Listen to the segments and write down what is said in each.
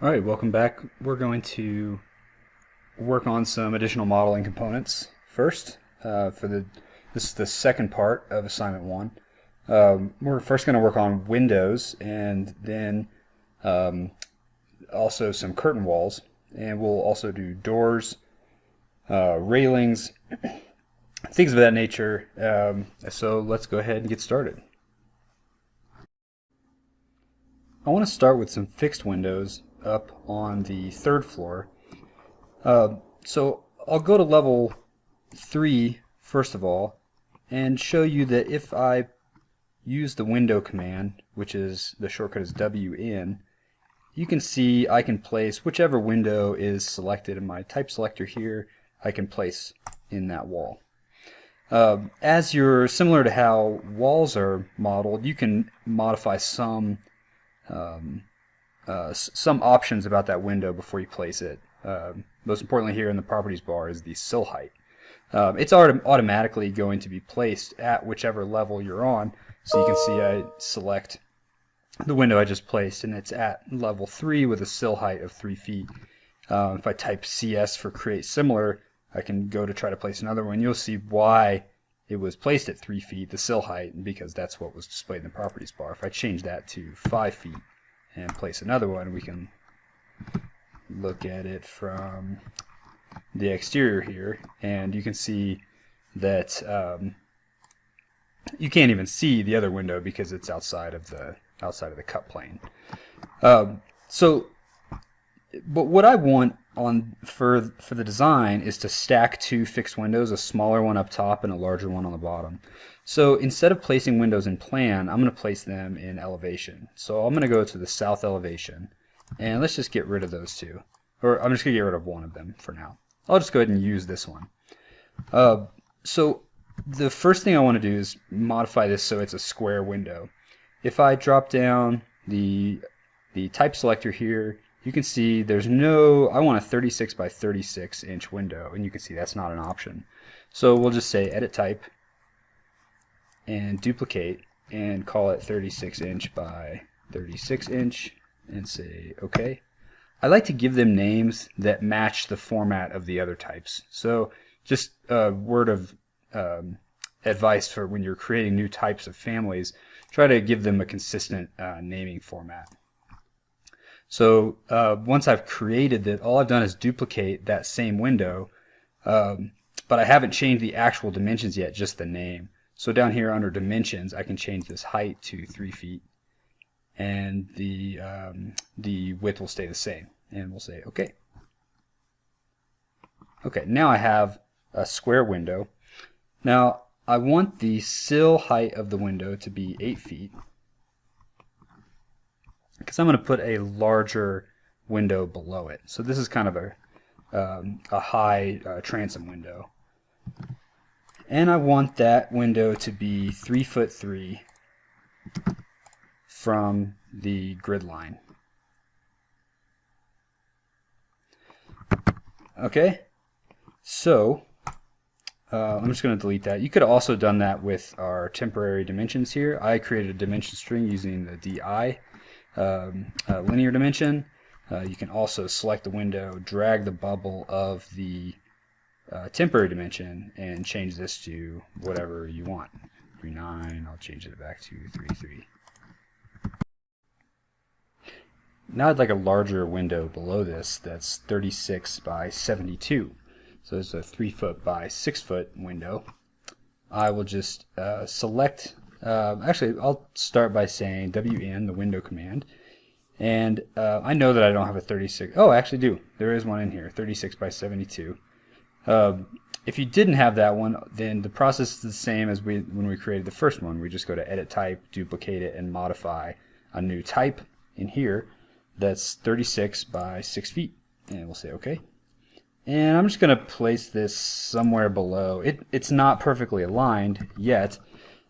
Alright, welcome back. We're going to work on some additional modeling components first. This is the second part of assignment 1. We're first going to work on windows and then also some curtain walls, and we'll also do doors, railings, things of that nature. So let's go ahead and get started. I want to start with some fixed windows up on the third floor. So I'll go to level 3 first of all and show you that if I use the window command, which is the shortcut is WN, you can see I can place whichever window is selected in my type selector here. I can place in that wall. As you're similar to how walls are modeled, you can modify some options about that window before you place it. Most importantly here in the properties bar is the sill height. It's automatically going to be placed at whichever level you're on. So you can see I select the window I just placed and it's at level 3 with a sill height of 3 feet. If I type CS for create similar, I can go to try to place another one. You'll see why it was placed at 3 feet, the sill height, because that's what was displayed in the properties bar. If I change that to 5 feet and place another one, we can look at it from the exterior here, and you can see that you can't even see the other window because it's outside of the cut plane. But what I want for the design is to stack two fixed windows, a smaller one up top and a larger one on the bottom. So instead of placing windows in plan, I'm going to place them in elevation. So I'm going to go to the south elevation, and let's just get rid of those two. Or I'm just going to get rid of one of them for now. I'll just go ahead and use this one. So the first thing I want to do is modify this so it's a square window. If I drop down the type selector here, you can see there's I want a 36 by 36 inch window, and you can see that's not an option. So we'll just say edit type and duplicate and call it 36 inch by 36 inch and say OK. I like to give them names that match the format of the other types. So just a word of advice for when you're creating new types of families, try to give them a consistent naming format. So once I've created that, all I've done is duplicate that same window, but I haven't changed the actual dimensions yet, just the name. So down here under dimensions, I can change this height to 3 feet, and the width will stay the same. And we'll say OK. Okay, now I have a square window. Now I want the sill height of the window to be 8 feet. Because I'm going to put a larger window below it. So this is kind of a high transom window. And I want that window to be 3'3" from the grid line. Okay, so I'm just going to delete that. You could have also done that with our temporary dimensions here. I created a dimension string using the DI. Linear dimension. You can also select the window, drag the bubble of the temporary dimension, and change this to whatever you want. 3.9. I'll change it back to 3.3. Now I'd like a larger window below this that's 36 by 72. So it's a 3 foot by 6 foot window. I will just select. Actually, I'll start by saying WN, the window command, and I know that I don't have a 36. Oh, I actually do. There is one in here, 36 by 72. If you didn't have that one, then the process is the same as when we created the first one. We just go to edit type, duplicate it, and modify a new type in here that's 36 by 6 feet, and we'll say OK. And I'm just going to place this somewhere below. It's not perfectly aligned yet,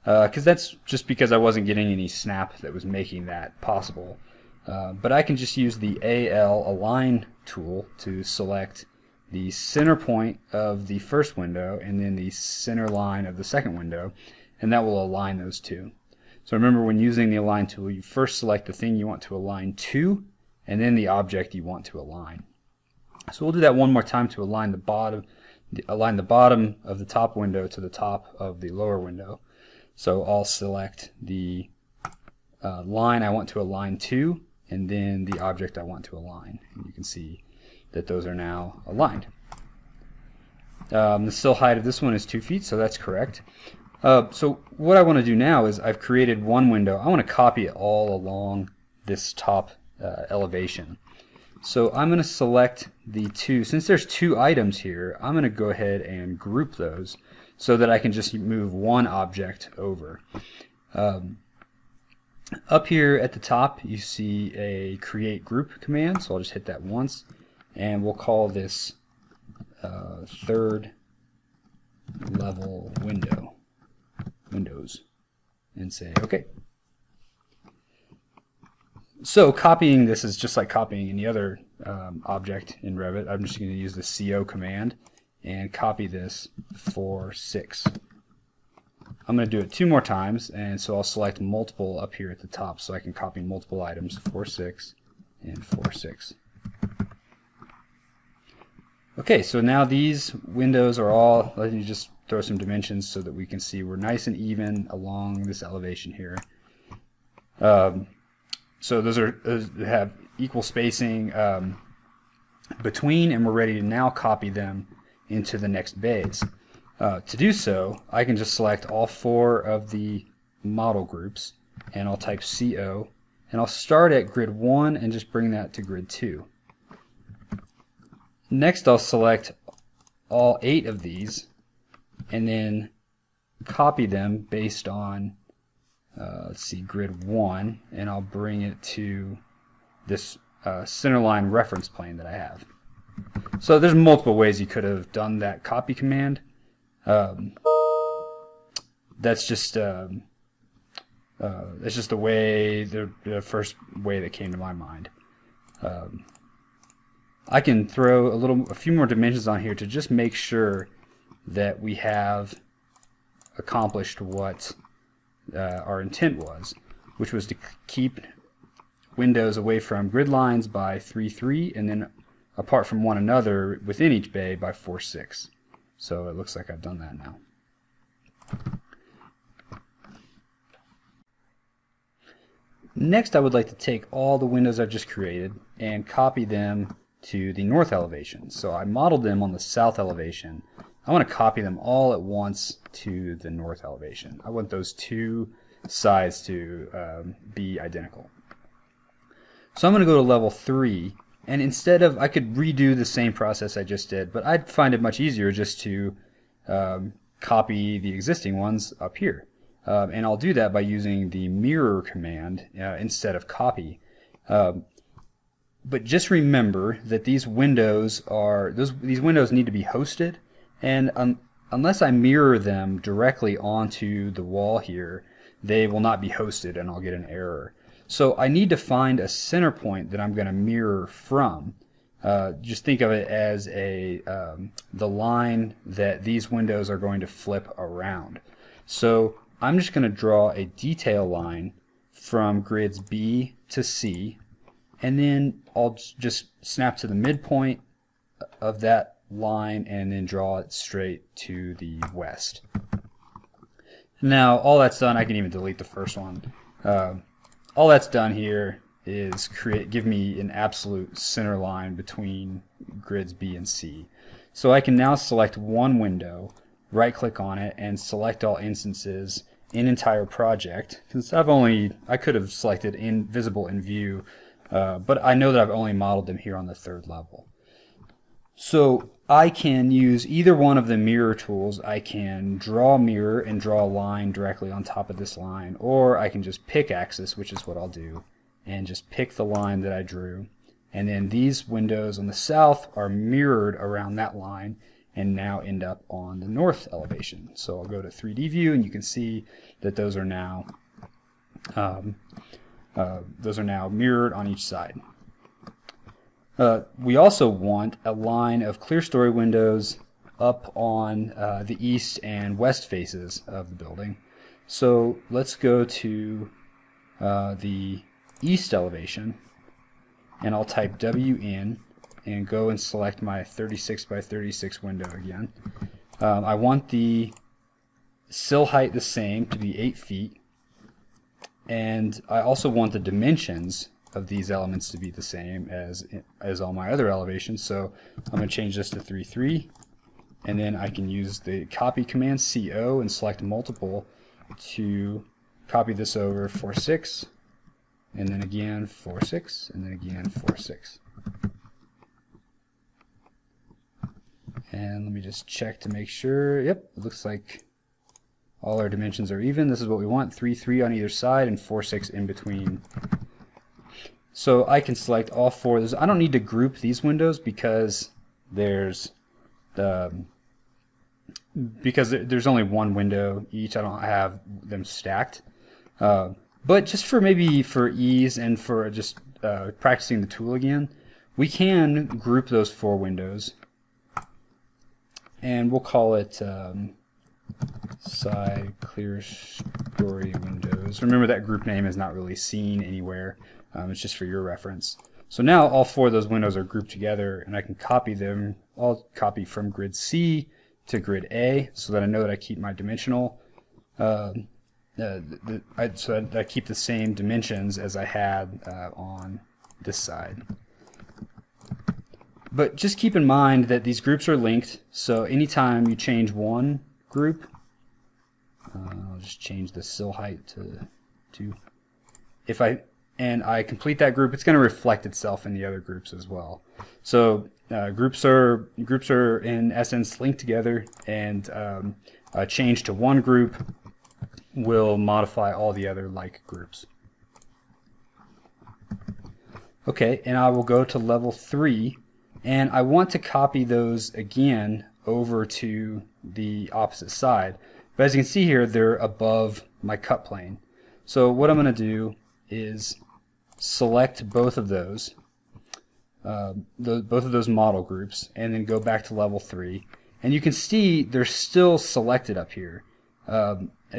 because that's just because I wasn't getting any snap that was making that possible. But I can just use the AL align tool to select the center point of the first window and then the center line of the second window, and that will align those two. So remember, when using the align tool, you first select the thing you want to align to, and then the object you want to align. So we'll do that one more time to align the bottom of the top window to the top of the lower window. So I'll select the line I want to align to, and then the object I want to align. And you can see that those are now aligned. The sill height of this one is 2 feet, so that's correct. So what I want to do now is I've created one window. I want to copy it all along this top elevation. So I'm going to select the two. Since there's 2 items here, I'm going to go ahead and group those so that I can just move one object over. Up here at the top you see a create group command, so I'll just hit that once, and we'll call this third level windows, and say OK. So copying this is just like copying any other object in Revit. I'm just going to use the CO command and copy this for 6. I'm going to do it 2 more times, and so I'll select multiple up here at the top so I can copy multiple items, 4, 6, and 4, 6. Okay, so now these windows are all, let me just throw some dimensions so that we can see we're nice and even along this elevation here. So those have equal spacing between, and we're ready to now copy them into the next bays. To do so, I can just select all 4 of the model groups, and I'll type CO, and I'll start at grid 1 and just bring that to grid 2. Next I'll select all 8 of these and then copy them based on let's see, grid 1, and I'll bring it to this centerline reference plane that I have. So there's multiple ways you could have done that copy command. That's just the way, the first way that came to my mind. I can throw a few more dimensions on here to just make sure that we have accomplished what our intent was, which was to keep windows away from grid lines by 3, 3, and then apart from one another within each bay by 4, 6. So it looks like I've done that now. Next, I would like to take all the windows I've just created and copy them to the north elevation. So I modeled them on the south elevation. I want to copy them all at once to the north elevation. I want those 2 sides to be identical. So I'm going to go to level 3, and instead of, I could redo the same process I just did, but I'd find it much easier just to copy the existing ones up here. And I'll do that by using the mirror command instead of copy. But just remember that these windows need to be hosted, and unless I mirror them directly onto the wall here, they will not be hosted and I'll get an error. So I need to find a center point that I'm going to mirror from. Just think of it as the line that these windows are going to flip around. So I'm just going to draw a detail line from grids B to C, and then I'll just snap to the midpoint of that line and then draw it straight to the west. Now all that's done, I can even delete the first one. All that's done here is give me an absolute center line between grids B and C. So I can now select one window, right click on it, and select all instances in entire project. Since I could have selected visible in view, but I know that I've only modeled them here on the 3rd level. So I can use either one of the mirror tools. I can draw a mirror and draw a line directly on top of this line, or I can just pick axis, which is what I'll do, and just pick the line that I drew. And then these windows on the south are mirrored around that line and now end up on the north elevation. So I'll go to 3D view, and you can see that those are now mirrored on each side. We also want a line of clear story windows up on the east and west faces of the building. So let's go to the east elevation, and I'll type W in and go and select my 36 by 36 window again. I want the sill height the same, to be 8 feet, and I also want the dimensions of these elements to be the same as all my other elevations. So I'm going to change this to 3.3, and then I can use the copy command CO and select multiple to copy this over 4.6, and then again 4.6, and then again 4.6. And let me just check to make sure. Yep, it looks like all our dimensions are even. This is what we want, 3.3 on either side and 4.6 in between. So I can select all four of those. I don't need to group these windows because there's only one window each. I don't have them stacked. But just for maybe for ease and for just practicing the tool again, we can group those four windows. And we'll call it side clear story windows. Remember that group name is not really seen anywhere. It's just for your reference. So now all four of those windows are grouped together, and I can copy them. I'll copy from grid C to grid A so that I know that I keep my dimensional. So that I keep the same dimensions as I had on this side. But just keep in mind that these groups are linked, so anytime you change one group, I'll just change the sill height to 2. And I complete that group, it's going to reflect itself in the other groups as well. So groups are in essence linked together, and a change to one group will modify all the other like groups. Okay, and I will go to level 3. And I want to copy those again over to the opposite side. But as you can see here, they're above my cut plane. So what I'm going to do is select both of those, both of those model groups, and then go back to level 3. And you can see they're still selected up here.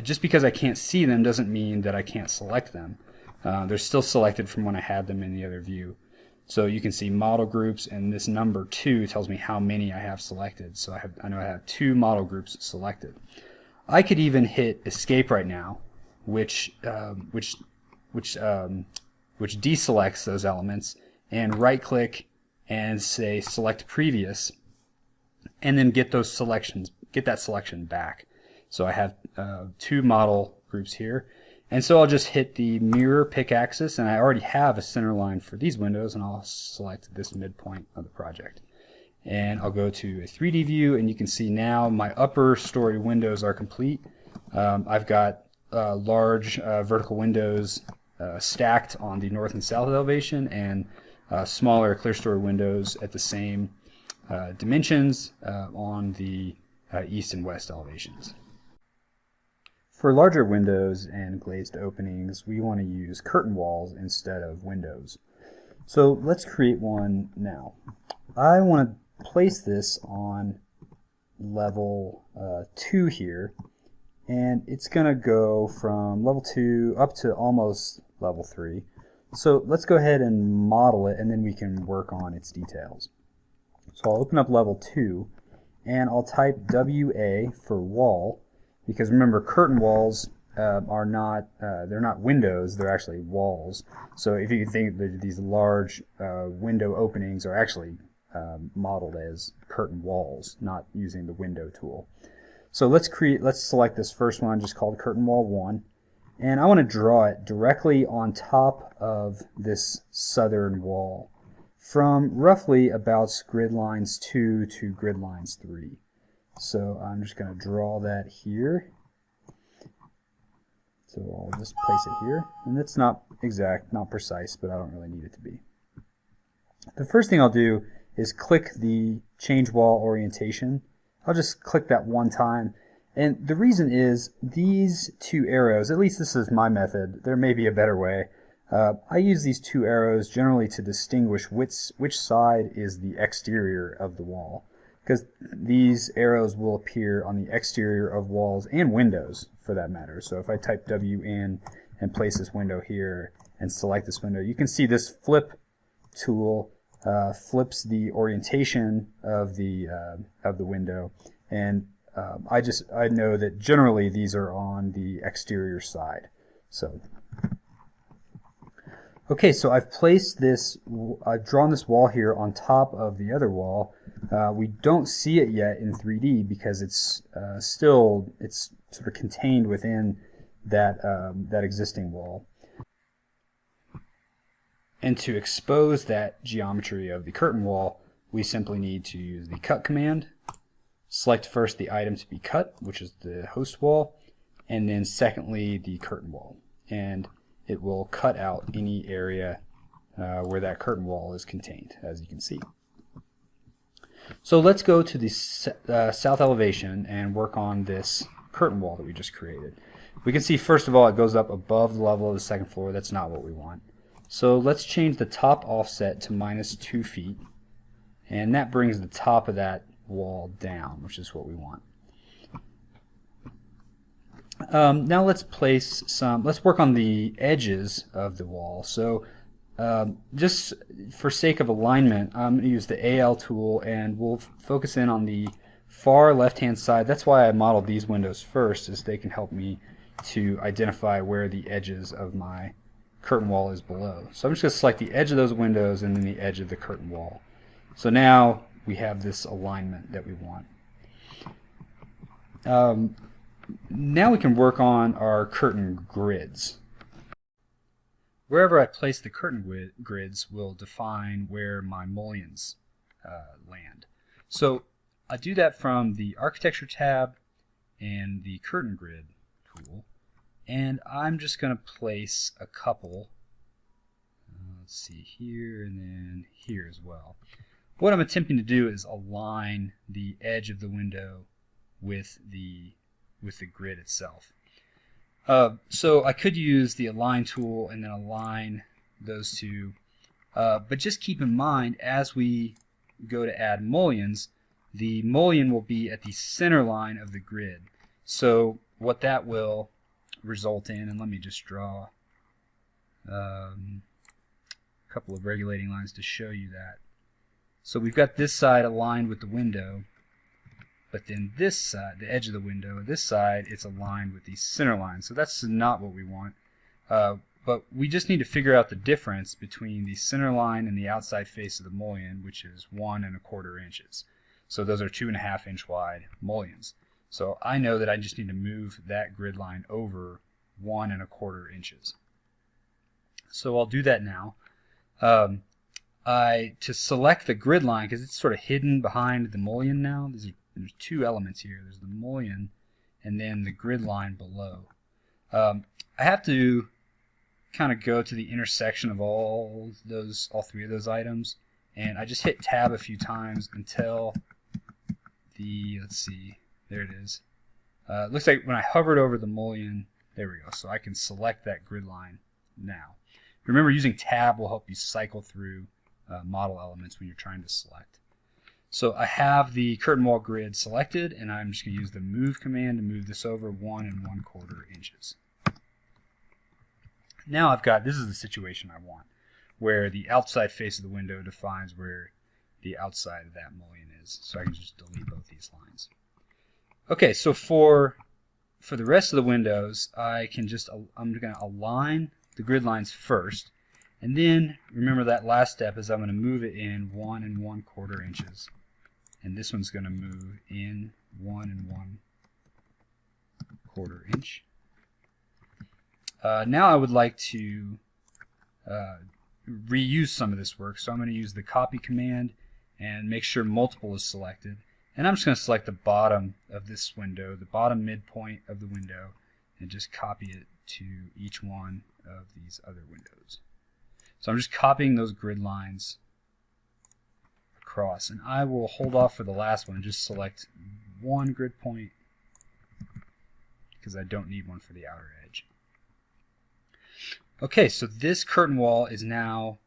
Just because I can't see them doesn't mean that I can't select them. They're still selected from when I had them in the other view. So you can see model groups, and this number 2 tells me how many I have selected. So I know I have 2 model groups selected. I could even hit escape right now, which deselects those elements, and right click and say select previous, and then get that selection back. So I have 2 model groups here. And so I'll just hit the mirror pick axis, and I already have a center line for these windows, and I'll select this midpoint of the project. And I'll go to a 3D view, and you can see now my upper story windows are complete. I've got large vertical windows stacked on the north and south elevation, and smaller clear story windows at the same dimensions on the east and west elevations. For larger windows and glazed openings, we want to use curtain walls instead of windows. So let's create one now. I want to place this on level 2 here, and it's going to go from level 2 up to almost level 3. So let's go ahead and model it, and then we can work on its details. So I'll open up level 2, and I'll type WA for wall, because remember, curtain walls are not, they're not windows, they're actually walls. So if you think that these large window openings are actually modeled as curtain walls, not using the window tool. So let's select this first one, just called curtain wall 1, and I want to draw it directly on top of this southern wall from roughly about grid lines 2 to grid lines 3. So I'm just going to draw that here. So I'll just place it here. And it's not exact, not precise, but I don't really need it to be. The first thing I'll do is click the change wall orientation. I'll just click that one time. And the reason is these 2 arrows, at least this is my method, there may be a better way. I use these 2 arrows generally to distinguish which side is the exterior of the wall, because these arrows will appear on the exterior of walls and windows for that matter. So if I type W in and place this window here and select this window, you can see this flip tool flips the orientation of the window, and I know that generally these are on the exterior side. So okay, so I've drawn this wall here on top of the other wall. We don't see it yet in 3D because it's sort of contained within that existing wall. And to expose that geometry of the curtain wall, we simply need to use the cut command. Select first the item to be cut, which is the host wall, and then secondly the curtain wall. And it will cut out any area where that curtain wall is contained, as you can see. So let's go to the south elevation and work on this curtain wall that we just created. We can see first of all it goes up above the level of the second floor. That's not what we want. So let's change the top offset to -2 feet, and that brings the top of that wall down, which is what we want. Now let's work on the edges of the wall. So just for sake of alignment, I'm going to use the AL tool, and we'll focus in on the far left hand side. That's why I modeled these windows first, is they can help me to identify where the edges of my curtain wall is below. So I'm just going to select the edge of those windows and then the edge of the curtain wall. So now we have this alignment that we want. Now we can work on our curtain grids. Wherever I place the curtain grids will define where my mullions land. So I do that from the Architecture tab and the Curtain Grid tool, and I'm just going to place a couple. Let's see, here and then here as well. What I'm attempting to do is align the edge of the window with the grid itself. So I could use the Align tool and then align those two, but just keep in mind as we go to add mullions, the mullion will be at the center line of the grid. So what that will result in, and let me just draw a couple of regulating lines to show you that. So we've got this side aligned with the window, but then this side, the edge of the window, this side, it's aligned with the center line. So that's not what we want. But we just need to figure out the difference between the center line and the outside face of the mullion, which is 1 1/4 inches. So those are 2.5 inch wide mullions. So I know that I just need to move that grid line over 1 1/4 inches. So I'll do that now. To select the grid line, because it's sort of hidden behind the mullion now, there's two elements here. There's the mullion and then the grid line below. I have to kind of go to the intersection of all three of those items, and I just hit tab a few times until let's see, there it is. It looks like when I hovered over the mullion, there we go, so I can select that grid line now. Remember, using tab will help you cycle through model elements when you're trying to select. So I have the curtain wall grid selected, and I'm just going to use the move command to move this over 1 1/4 inches. Now this is the situation I want, where the outside face of the window defines where the outside of that mullion is. So I can just delete both these lines. Okay, so for the rest of the windows, I'm going to align the grid lines first, and then remember that last step is I'm going to move it in 1 1/4 inches, and this one's going to move in 1 1/4 inch. Now I would like to reuse some of this work, so I'm going to use the copy command and make sure multiple is selected, and I'm just going to select the bottom of this window, the bottom midpoint of the window, and just copy it to each one of these other windows. So I'm just copying those grid lines across, and I will hold off for the last one, just select one grid point because I don't need one for the outer edge. Okay, so this curtain wall is now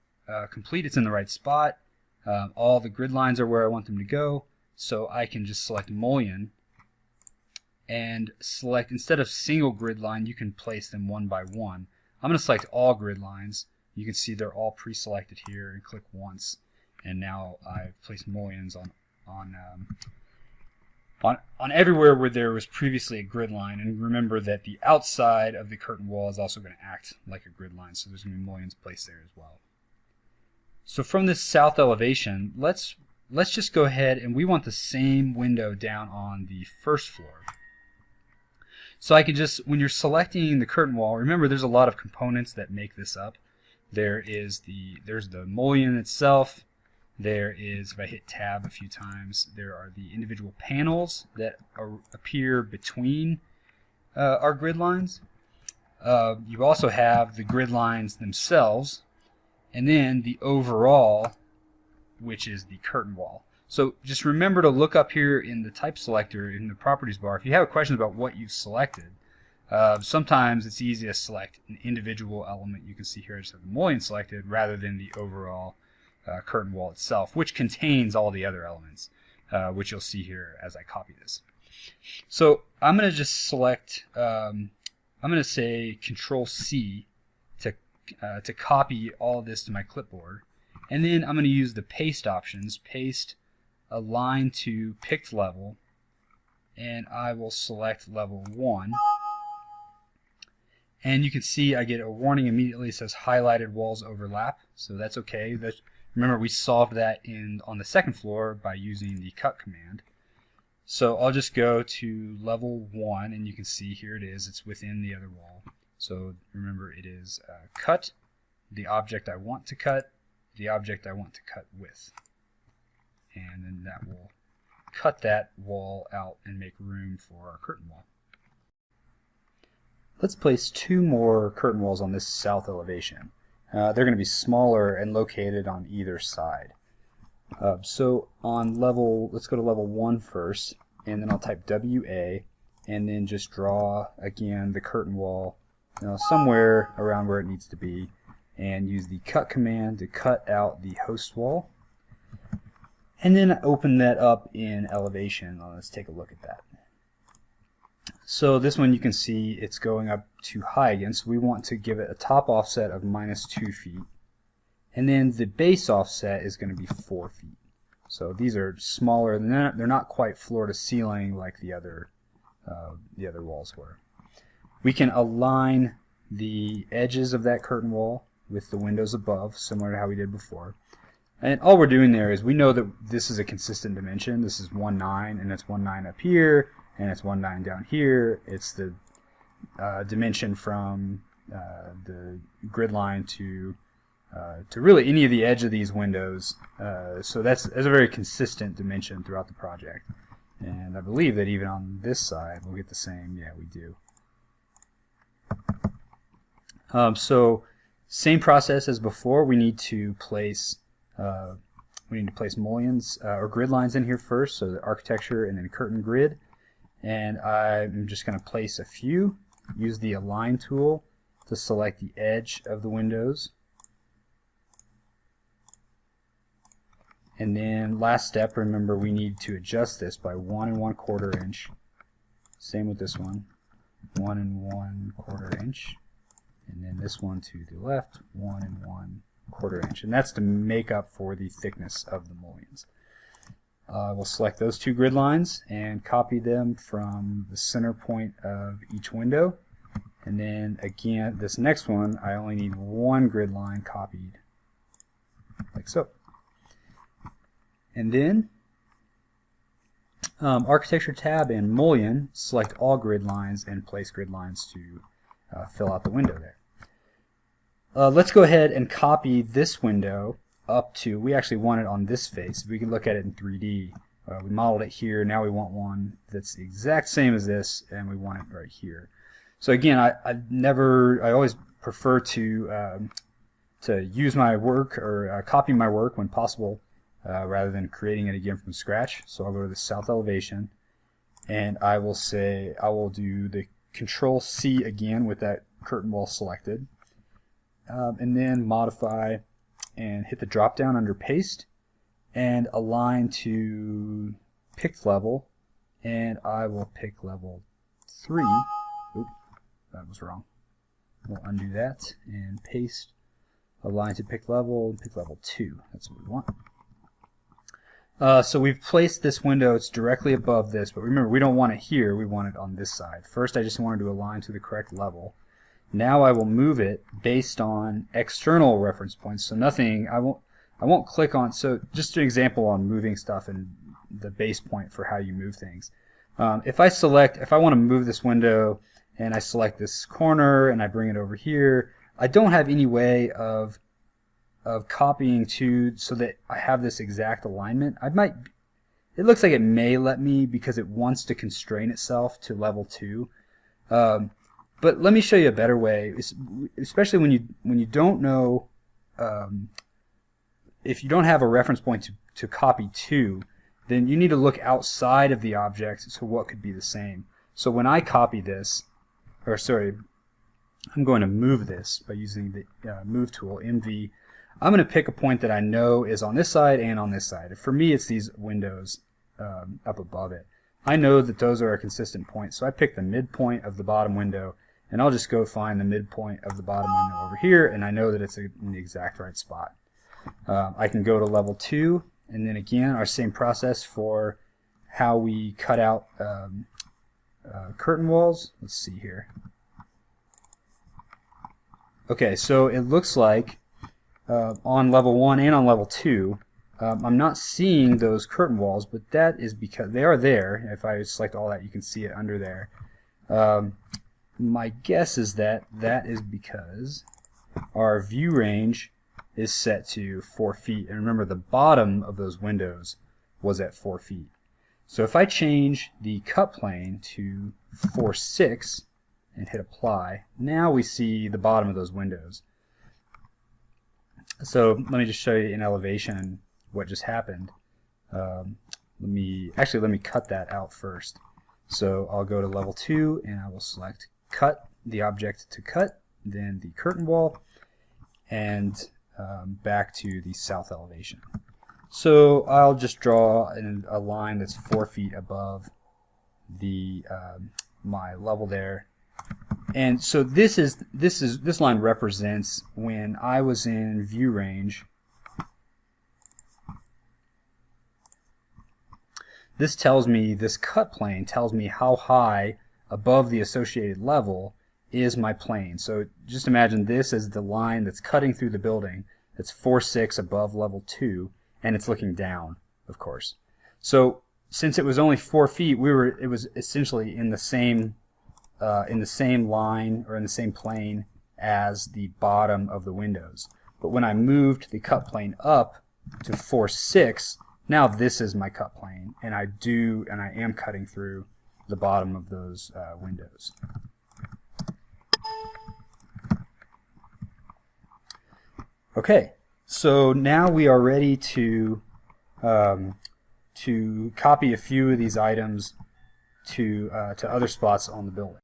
complete. It's in the right spot. All the grid lines are where I want them to go, so I can just select mullion and select, instead of single grid line, you can place them one by one. I'm going to select all grid lines, You can see they're all pre-selected here, and click once, and now I've placed mullions on everywhere where there was previously a grid line. And remember that the outside of the curtain wall is also going to act like a grid line, so there's going to be mullions placed there as well. So from this south elevation, let's just go ahead, and we want the same window down on the first floor. So I can just, when you're selecting the curtain wall, remember there's a lot of components that make this up. There's the mullion itself. There is, if I hit tab a few times, there are the individual panels that appear between our grid lines. You also have the grid lines themselves, and then the overall, which is the curtain wall. So just remember to look up here in the type selector in the properties bar. If you have questions about what you've selected, sometimes it's easy to select an individual element. You can see here I just have the mullion selected rather than the overall curtain wall itself, which contains all the other elements, which you'll see here as I copy this. So I'm going to just select, I'm going to say Control C to copy all of this to my clipboard, and then I'm going to use the paste options, paste align to picked level, and I will select level 1. And you can see I get a warning immediately. It says highlighted walls overlap, so that's okay. Remember, we solved that on the second floor by using the cut command. So I'll just go to level 1, and you can see here it is. It's within the other wall. So remember, it is cut, the object I want to cut, the object I want to cut with. And then that will cut that wall out and make room for our curtain wall. Let's place 2 more curtain walls on this south elevation. They're going to be smaller and located on either side. So on let's go to level 1 first, and then I'll type WA, and then just draw again the curtain wall, somewhere around where it needs to be, and use the cut command to cut out the host wall, and then open that up in elevation. Let's take a look at that. So this one you can see it's going up too high again, so we want to give it a top offset of -2 feet, and then the base offset is going to be 4 feet. So these are smaller, they're not quite floor to ceiling like the other walls were. We can align the edges of that curtain wall with the windows above, similar to how we did before. And all we're doing there is we know that this is a consistent dimension. This is 1,9, and it's 1,9 up here, and it's 1,9 down here. It's the dimension from the grid line to really any of the edge of these windows. So that's a very consistent dimension throughout the project. And I believe that even on this side we'll get the same. Yeah, we do. So same process as before. We need to place mullions or grid lines in here first. So the architecture and then curtain grid. And I'm just going to place a few. Use the align tool to select the edge of the windows. And then last step, remember we need to adjust this by 1 1/4 inch. Same with this one, 1 1/4 inch. And then this one to the left, 1 1/4 inch. And that's to make up for the thickness of the mullions. We'll select those 2 grid lines and copy them from the center point of each window. And then again, this next one, I only need 1 grid line copied, like so. And then Architecture tab and Mullion, select all grid lines and place grid lines to fill out the window there. Let's go ahead and copy this window up to, we actually want it on this face. We can look at it in 3D. We modeled it here, now we want one that's the exact same as this, and we want it right here. So again, I always prefer to use my work or copy my work when possible, rather than creating it again from scratch. So I'll go to the south elevation, and I will do the Control C again with that curtain wall selected, and then modify and hit the drop down under paste and align to picked level, and I will pick level 3. Oop, that was wrong. We'll undo that and paste align to pick level 2. That's what we want. So we've placed this window, it's directly above this, but remember we don't want it here, we want it on this side. First I just wanted to align to the correct level. Now I will move it based on external reference points, so nothing, I won't click on, so just an example on moving stuff and the base point for how you move things. If I want to move this window and I select this corner and I bring it over here, I don't have any way of copying to so that I have this exact alignment. It looks like it may let me because it wants to constrain itself to level 2. But let me show you a better way, especially when you don't know, if you don't have a reference point to copy to, then you need to look outside of the object to what could be the same. So when I copy this, or sorry, I'm going to move this by using the move tool, MV. I'm going to pick a point that I know is on this side and on this side. For me, it's these windows up above it. I know that those are a consistent point, so I pick the midpoint of the bottom window, and I'll just go find the midpoint of the bottom window over here, and I know that it's in the exact right spot. I can go to level 2, and then again, our same process for how we cut out curtain walls. Let's see here. Okay, so it looks like on level 1 and on level 2, I'm not seeing those curtain walls, but that is because they are there. If I select all that, you can see it under there. My guess is that is because our view range is set to 4 feet. And remember, the bottom of those windows was at 4 feet. So if I change the cut plane to 4.6 and hit apply, now we see the bottom of those windows. So let me just show you in elevation what just happened. Let me cut that out first. So I'll go to level 2 and I will select cut, the object to cut, then the curtain wall, and back to the south elevation. So I'll just draw a line that's 4 feet above the my level there. And so this line represents when I was in view range. This cut plane tells me how high above the associated level is my plane. So just imagine this as the line that's cutting through the building. That's 4.6 above level 2, and it's looking down, of course. So since it was only 4 feet, it was essentially in the same line or in the same plane as the bottom of the windows. But when I moved the cut plane up to 4.6, now this is my cut plane, and I am cutting through the bottom of those windows. Okay, so now we are ready to copy a few of these items to other spots on the building.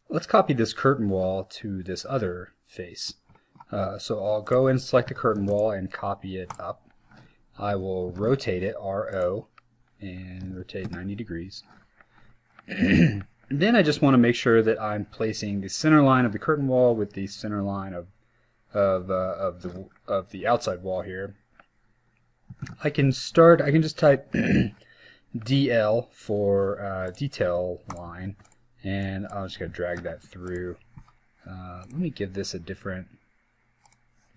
Let's copy this curtain wall to this other face. So I'll go and select the curtain wall and copy it up. I will rotate it, RO, and rotate 90 degrees. Then I just want to make sure that I'm placing the center line of the curtain wall with the center line of the outside wall here. I can just type DL for detail line, and I'm just going to drag that through. Let me give this a different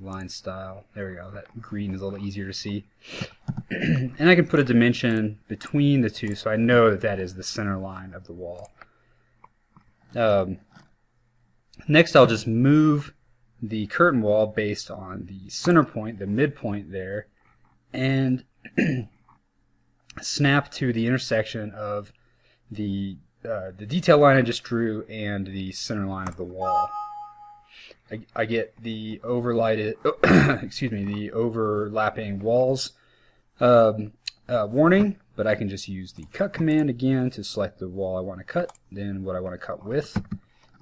line style. There we go. That green is a little easier to see. And I can put a dimension between the two so I know that is the center line of the wall. Next I'll just move the curtain wall based on the center point, the midpoint there, and snap to the intersection of the detail line I just drew and the center line of the wall. I get the the overlapping walls warning, but I can just use the cut command again to select the wall I want to cut, then what I want to cut with,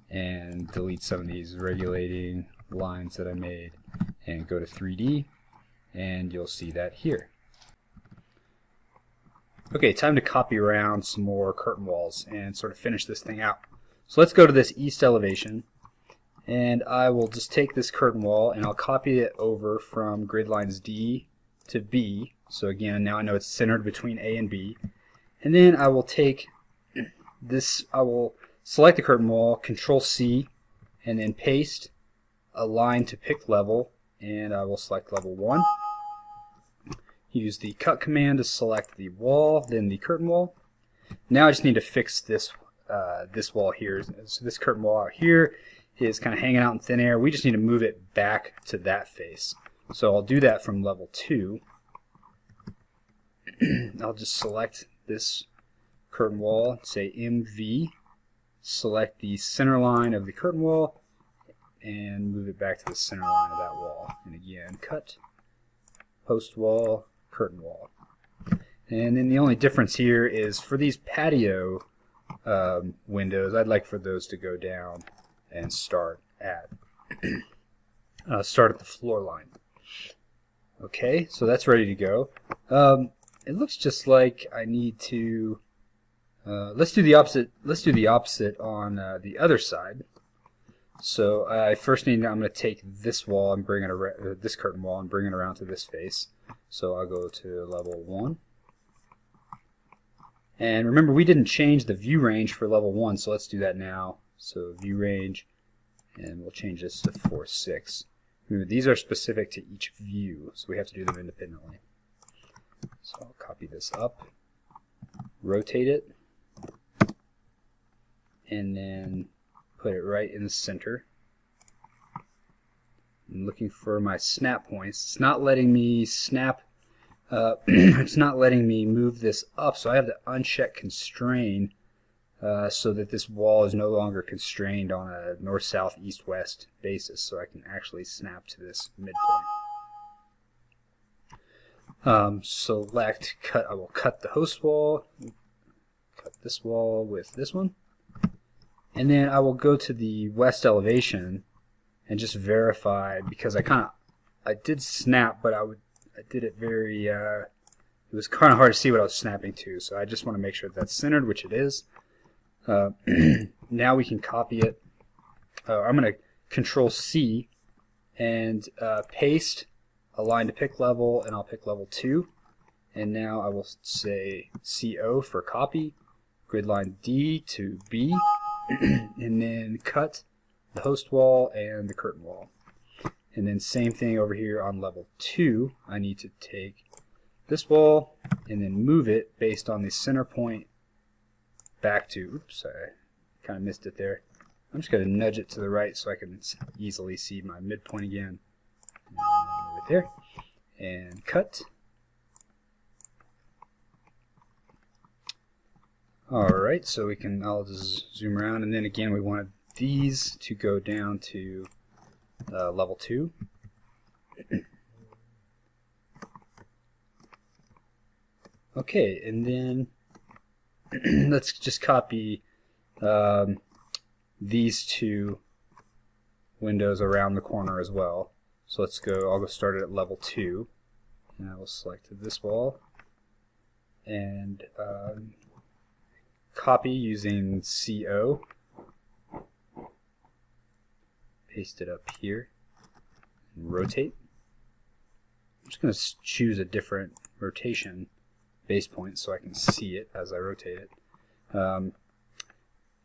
and delete some of these regulating lines that I made, and go to 3D, and you'll see that here. Okay, time to copy around some more curtain walls and sort of finish this thing out. So let's go to this east elevation, And I will just take this curtain wall and I'll copy it over from grid lines D to B. So again, now I know it's centered between A and B. And then I will take this, I will select the curtain wall, Control C, and then paste a line to pick level, and I will select level 1. Use the cut command to select the wall, then the curtain wall. Now I just need to fix this this wall here. So this curtain wall out here is kind of hanging out in thin air. We just need to move it back to that face. So I'll do that from level 2. I'll just select this curtain wall, say MV, select the center line of the curtain wall, and move it back to the center line of that wall. And again, cut, post wall, curtain wall. And then the only difference here is for these patio windows, I'd like for those to go down and start at the floor line. Okay, so that's ready to go. It looks just like I need to. Let's do the opposite. Let's do the opposite on the other side. So I first need. I'm going to take this wall and bring it this curtain wall and bring it around to this face. So I'll go to level 1. And remember, we didn't change the view range for level 1, so let's do that now. So view range, and we'll change this to 4:6. Remember, these are specific to each view, so we have to do them independently. So I'll copy this up, rotate it, and then put it right in the center. I'm looking for my snap points. It's not letting me snap. It's not letting me move this up, so I have to uncheck constrain so that this wall is no longer constrained on a north, south, east, west basis, so I can actually snap to this midpoint. Select cut. I will cut the host wall, cut this wall with this one, and then I will go to the west elevation and just verify, because I did snap, but I did it very, it was kind of hard to see what I was snapping to, so I just want to make sure that's centered, which it is. Now we can copy it. I'm going to Control C and paste a line to pick level, and I'll pick level 2. And now I will say CO for copy, grid line D to B, and then cut the host wall and the curtain wall. And then same thing over here on level 2. I need to take this wall and then move it based on the center point back to, oops, I kind of missed it there. I'm just going to nudge it to the right so I can easily see my midpoint again. Right there. And cut. Alright, so I'll just zoom around, and then again we wanted these to go down to level 2. Okay, and then let's just copy these two windows around the corner as well. So I'll go start it at level 2, and I will select this wall and copy using CO, paste it up here, and rotate. I'm just going to choose a different rotation base point so I can see it as I rotate it.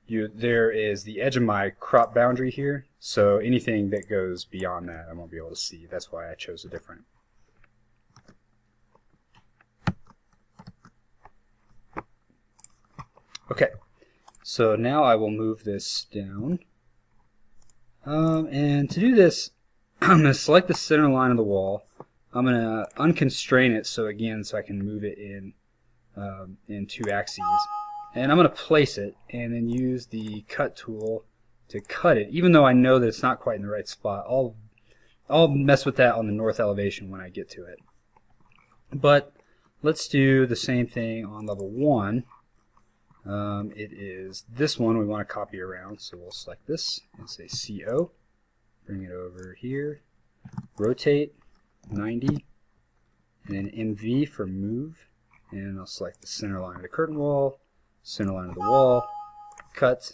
There is the edge of my crop boundary here, so anything that goes beyond that I won't be able to see. That's why I chose a different. Okay, so now I will move this down. And to do this, I'm going to select the center line of the wall. I'm going to unconstrain it so I can move it in 2 axes. And I'm going to place it and then use the cut tool to cut it, even though I know that it's not quite in the right spot. I'll mess with that on the north elevation when I get to it. But let's do the same thing on level 1. It is this one we want to copy around, so we'll select this and say CO, bring it over here, rotate 90, and then MV for move, and I'll select the center line of the curtain wall, center line of the wall, cut,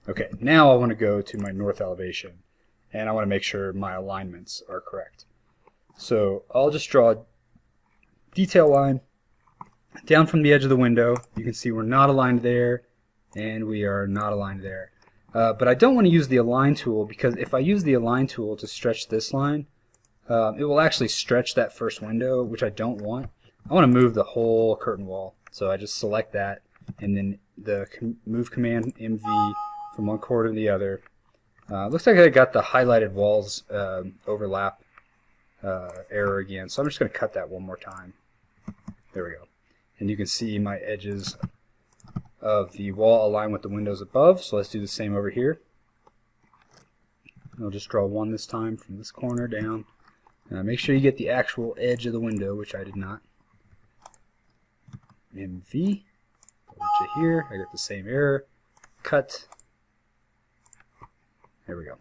Okay, now I want to go to my north elevation, and I want to make sure my alignments are correct. So I'll just draw a detail line down from the edge of the window. You can see we're not aligned there, and we are not aligned there. But I don't want to use the align tool, because if I use the align tool to stretch this line, it will actually stretch that first window, which I don't want. I want to move the whole curtain wall. So I just select that, and then the move command MV from one corner to the other. Looks like I got the highlighted walls overlap error again, so I'm just going to cut that one more time. There we go. And you can see my edges of the wall align with the windows above, so let's do the same over here. I'll just draw one this time from this corner down. Make sure you get the actual edge of the window, which I did not. MV, over to here, I got the same error. Cut. There we go.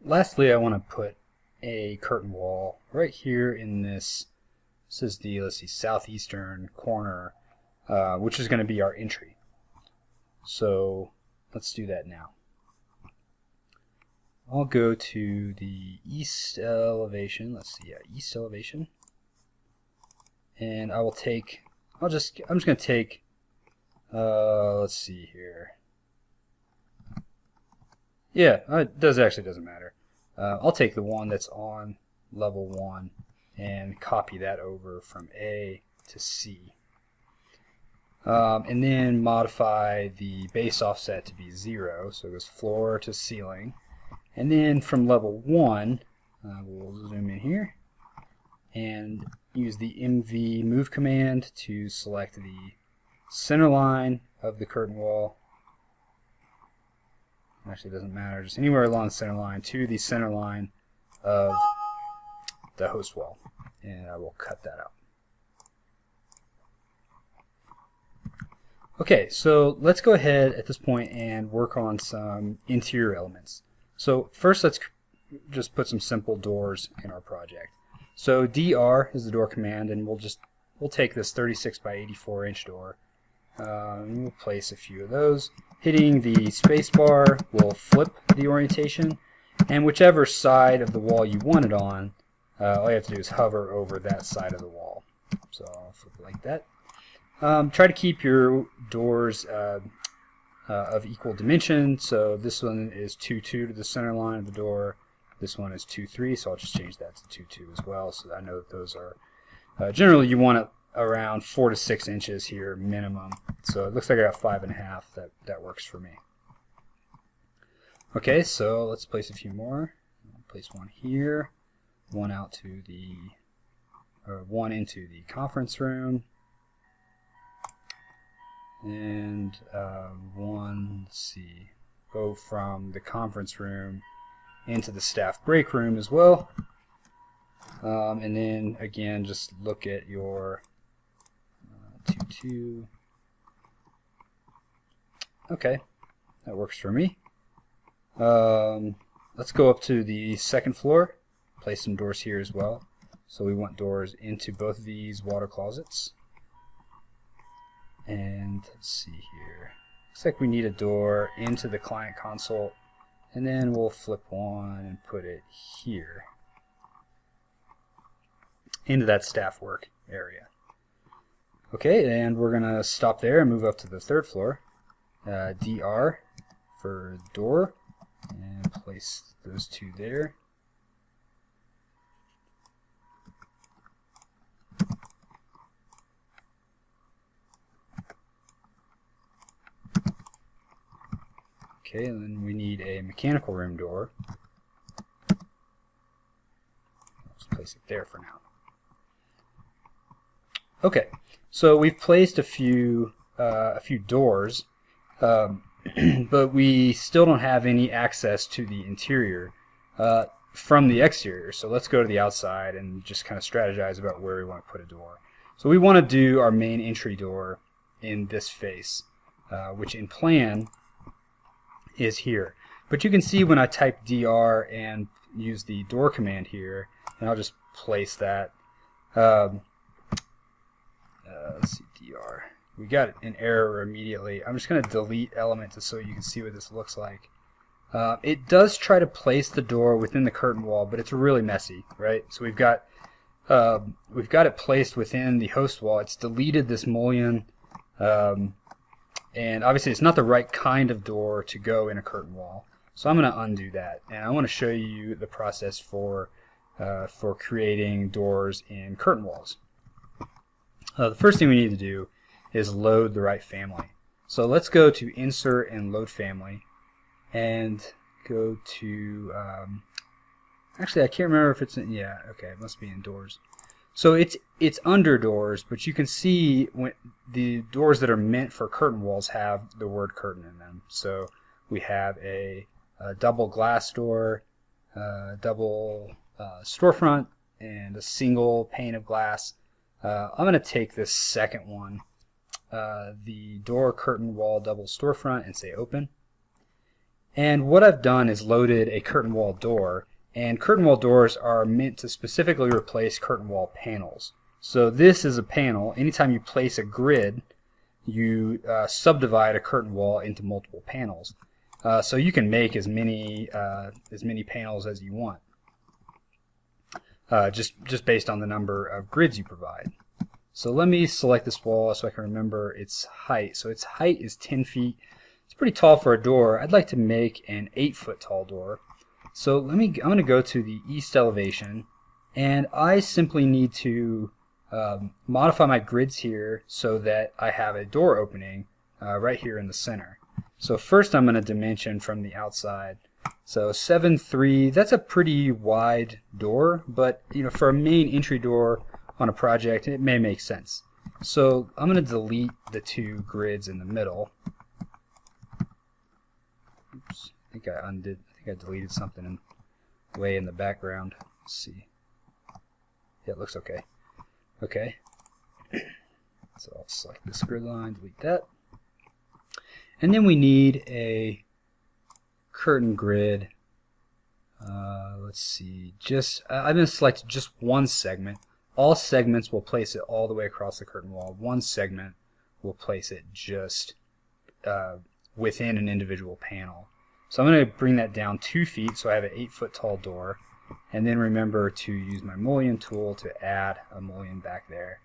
Lastly, I want to put a curtain wall right here in this. This is the, let's see, southeastern corner, which is going to be our entry. So let's do that now. I'll go to the east elevation. Let's see, east elevation, and I will take. I'm just going to take. Let's see here. Yeah, it doesn't matter. I'll take the one that's on level 1 and copy that over from A to C. And then modify the base offset to be 0, so it goes floor to ceiling. And then from level 1, we'll zoom in here and use the MV move command to select the center line of the curtain wall. Actually, it doesn't matter, just anywhere along the center line to the center line of the host wall. And I will cut that out. Okay, so let's go ahead at this point and work on some interior elements. So first, let's just put some simple doors in our project. So DR is the door command, and we'll take this 36 by 84 inch door. And we'll place a few of those. Hitting the space bar will flip the orientation, and whichever side of the wall you want it on, all you have to do is hover over that side of the wall. So I'll flip it like that. Try to keep your doors of equal dimension. So this one is 2.2 to the center line of the door. This one is 2.3, so I'll just change that to 2.2 as well, so that I know that those are generally you want it around 4 to 6 inches here minimum. So it looks like I got 5.5. That works for me. Okay, so let's place a few more. I'll place one here, one out to the, or one into the conference room, and one, let's see, go from the conference room into the staff break room as well. And then again, just look at your 2.2. Okay, that works for me. Let's go up to the second floor, place some doors here as well. So we want doors into both of these water closets. And let's see here. Looks like we need a door into the client console, and then we'll flip one and put it here into that staff work area. Okay, and we're gonna stop there and move up to the third floor. DR for door, and place those two there. Okay, and then we need a mechanical room door. Let's place it there for now. Okay, so we've placed a few doors, but we still don't have any access to the interior from the exterior. So let's go to the outside and just kind of strategize about where we want to put a door. So we want to do our main entry door in this face, which in plan is here. But you can see when I type DR and use the door command here, and I'll just place that. Let's see, DR. we got an error immediately. I'm just going to delete element just so you can see what this looks like. It does try to place the door within the curtain wall, but it's really messy, right? So we've got it placed within the host wall. It's deleted this mullion, and obviously it's not the right kind of door to go in a curtain wall. So I'm going to undo that, and I want to show you the process for creating doors in curtain walls. The first thing we need to do is load the right family. So let's go to Insert and Load Family, and go to actually I can't remember if it's in, yeah, okay, it must be in Doors. So it's under Doors, but you can see when the doors that are meant for curtain walls have the word curtain in them. So we have a double glass door, double storefront, and a single pane of glass. I'm going to take this second one, the door, curtain, wall, double storefront, and say open. And what I've done is loaded a curtain wall door, and curtain wall doors are meant to specifically replace curtain wall panels. So this is a panel. Anytime you place a grid, you subdivide a curtain wall into multiple panels. So you can make as many panels as you want, just based on the number of grids you provide. So let me select this wall so I can remember its height. So its height is 10 feet. It's pretty tall for a door. I'd like to make an 8-foot tall door. So I'm going to go to the east elevation, and I simply need to modify my grids here so that I have a door opening right here in the center. So first I'm going to dimension from the outside. So 7'3", that's a pretty wide door, but for a main entry door on a project, it may make sense. So I'm going to delete the two grids in the middle. Oops, I think I deleted something way in the background. Let's see. Yeah, it looks okay. Okay. So I'll select this grid line, delete that. And then we need a curtain grid. Let's see. I'm going to select just one segment. All segments will place it all the way across the curtain wall. One segment will place it just within an individual panel. So I'm going to bring that down 2 feet so I have an 8-foot tall door. And then remember to use my mullion tool to add a mullion back there.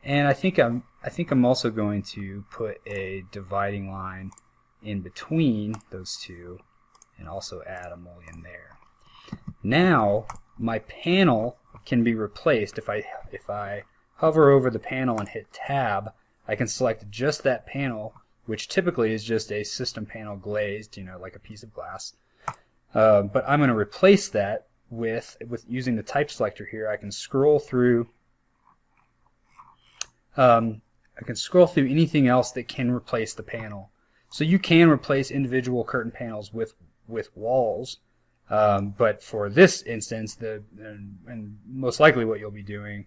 And I think I'm also going to put a dividing line in between those two and also add a mullion there. Now my panel can be replaced. If I hover over the panel and hit tab, I can select just that panel, which typically is just a system panel glazed, like a piece of glass. But I'm going to replace that with using the type selector here. I can scroll through anything else that can replace the panel. So you can replace individual curtain panels with walls, but for this instance, and most likely what you'll be doing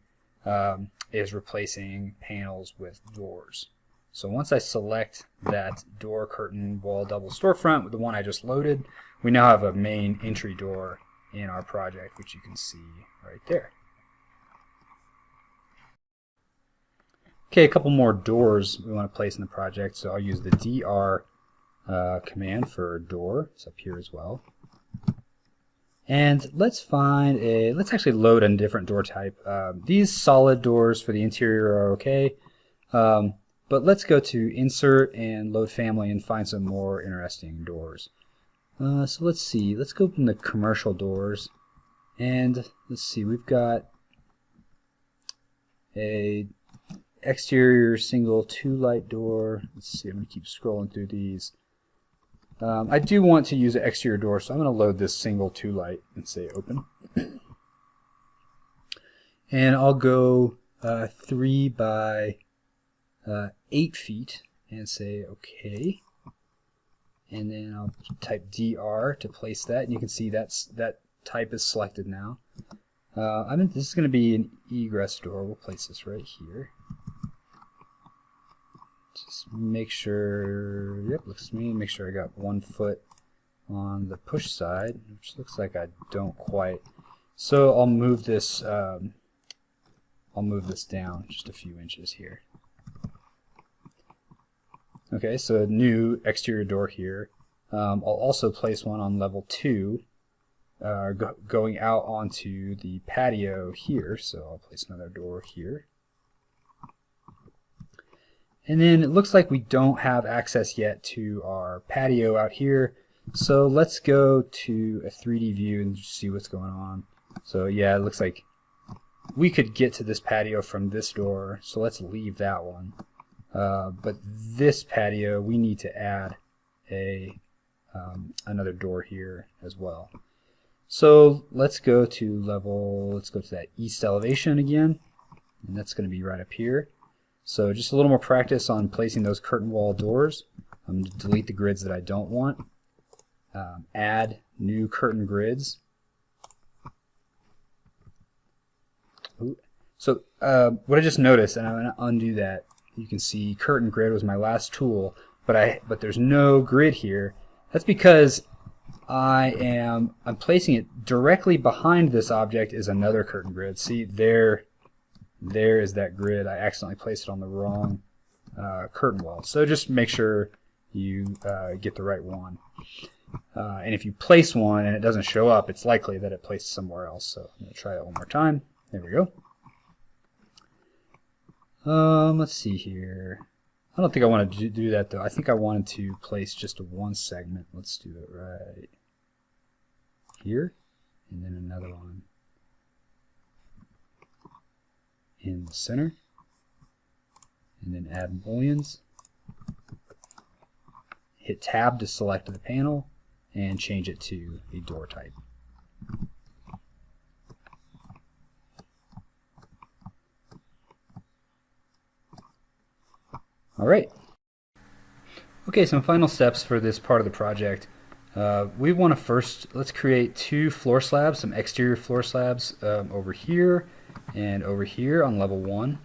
is replacing panels with doors. So once I select that door, curtain, wall, double storefront with the one I just loaded, we now have a main entry door in our project, which you can see right there. Okay, a couple more doors we want to place in the project, so I'll use the DR command for door. It's up here as well. And let's actually load a different door type. These solid doors for the interior are okay, but let's go to Insert and Load Family and find some more interesting doors. So let's see, let's go open the commercial doors, and let's see, we've got a exterior single 2-light door. Let's see, I'm going to keep scrolling through these. I do want to use an exterior door, so I'm going to load this single 2-light and say open. And I'll go 3 by 8 feet and say OK. And then I'll type DR to place that, and you can see that type is selected now. This is going to be an egress door. We'll place this right here. Just make sure, yep, looks to me, make sure I got 1 foot on the push side, which looks like I don't quite. So I'll move this down just a few inches here. Okay, so a new exterior door here. I'll also place one on level 2, going out onto the patio here. So I'll place another door here. And then it looks like we don't have access yet to our patio out here. So let's go to a 3D view and see what's going on. So yeah, it looks like we could get to this patio from this door. So let's leave that one. But this patio, we need to add another door here as well. So let's go to that east elevation again, and that's going to be right up here. So just a little more practice on placing those curtain wall doors. I'm going to delete the grids that I don't want. Add new curtain grids. Ooh. So what I just noticed, and I'm going to undo that. You can see curtain grid was my last tool, but there's no grid here. That's because I'm placing it directly behind this object is another curtain grid. See, there is that grid. I accidentally placed it on the wrong curtain wall. So just make sure you get the right one. And if you place one and it doesn't show up, it's likely that it placed somewhere else. So I'm going to try that one more time. There we go. Let's see here. I don't think I want to do that though. I think I wanted to place just one segment. Let's do it right here, and then another one in the center, and then add booleans. Hit tab to select the panel and change it to a door type. Alright. Okay, some final steps for this part of the project. We want to let's create 2 floor slabs, some exterior floor slabs over here and over here on level 1.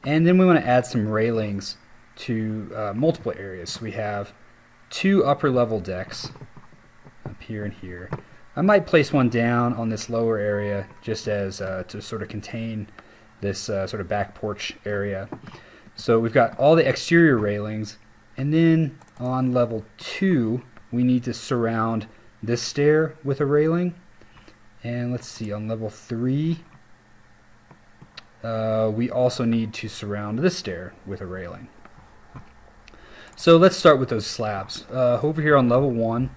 And then we want to add some railings to multiple areas. So we have 2 upper level decks up here and here. I might place one down on this lower area just as to sort of contain this sort of back porch area. So we've got all the exterior railings, and then on level 2 we need to surround this stair with a railing. And let's see, on level 3 we also need to surround this stair with a railing. So let's start with those slabs. Over here on level 1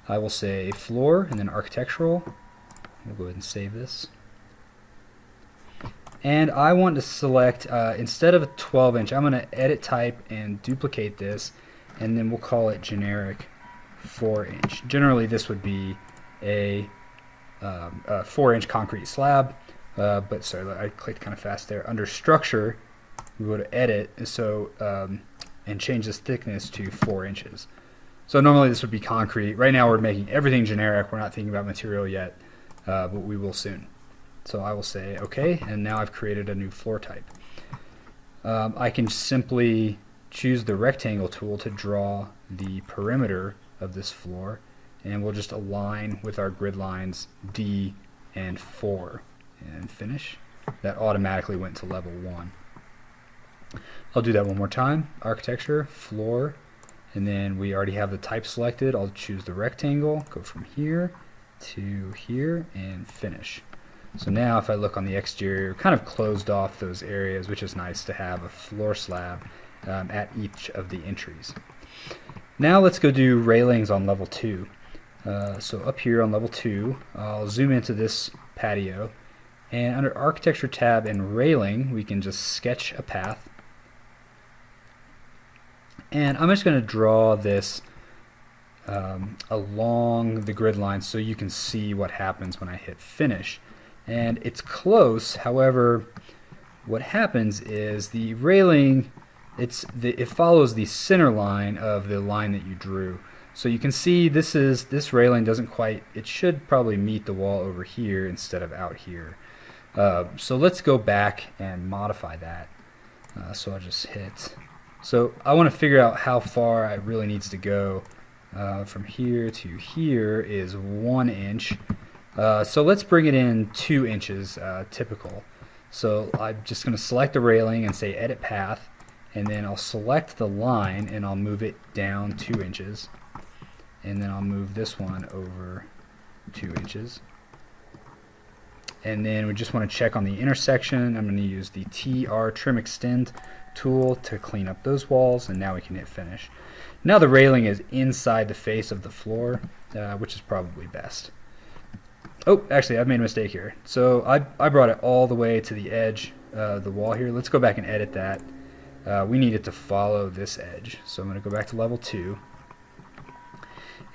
I will say floor and then architectural. We'll go ahead and save this. And I want to select, instead of a 12-inch, I'm going to edit type and duplicate this, and then we'll call it generic 4-inch. Generally this would be a 4-inch concrete slab, but sorry, I clicked kind of fast there. Under structure we go to edit, and change this thickness to 4 inches. So normally this would be concrete. Right now we're making everything generic. We're not thinking about material yet, but we will soon. So I will say OK, and now I've created a new floor type. I can simply choose the rectangle tool to draw the perimeter of this floor, and we'll just align with our grid lines D and 4 and finish. That automatically went to level 1. I'll do that one more time. Architecture, floor, and then we already have the type selected. I'll choose the rectangle, go from here to here, and finish. So now if I look on the exterior, kind of closed off those areas, which is nice to have a floor slab at each of the entries. Now let's go do railings on level 2. So up here on level 2, I'll zoom into this patio, and under architecture tab and railing we can just sketch a path. And I'm just going to draw this along the grid line so you can see what happens when I hit finish. And it's close, however, what happens is the railing, it follows the center line of the line that you drew. So you can see this railing doesn't quite, it should probably meet the wall over here instead of out here. So let's go back and modify that. So I'll just hit. So I want to figure out how far it really needs to go. From here to here is 1 inch. So let's bring it in 2 inches, typical. So I'm just going to select the railing and say edit path, and then I'll select the line and I'll move it down 2 inches, and then I'll move this one over 2 inches. And then we just want to check on the intersection. I'm going to use the TR Trim Extend tool to clean up those walls, and now we can hit finish. Now the railing is inside the face of the floor, which is probably best. Oh, actually, I've made a mistake here. So I brought it all the way to the edge of the wall here. Let's go back and edit that. We need it to follow this edge. So I'm going to go back to level 2.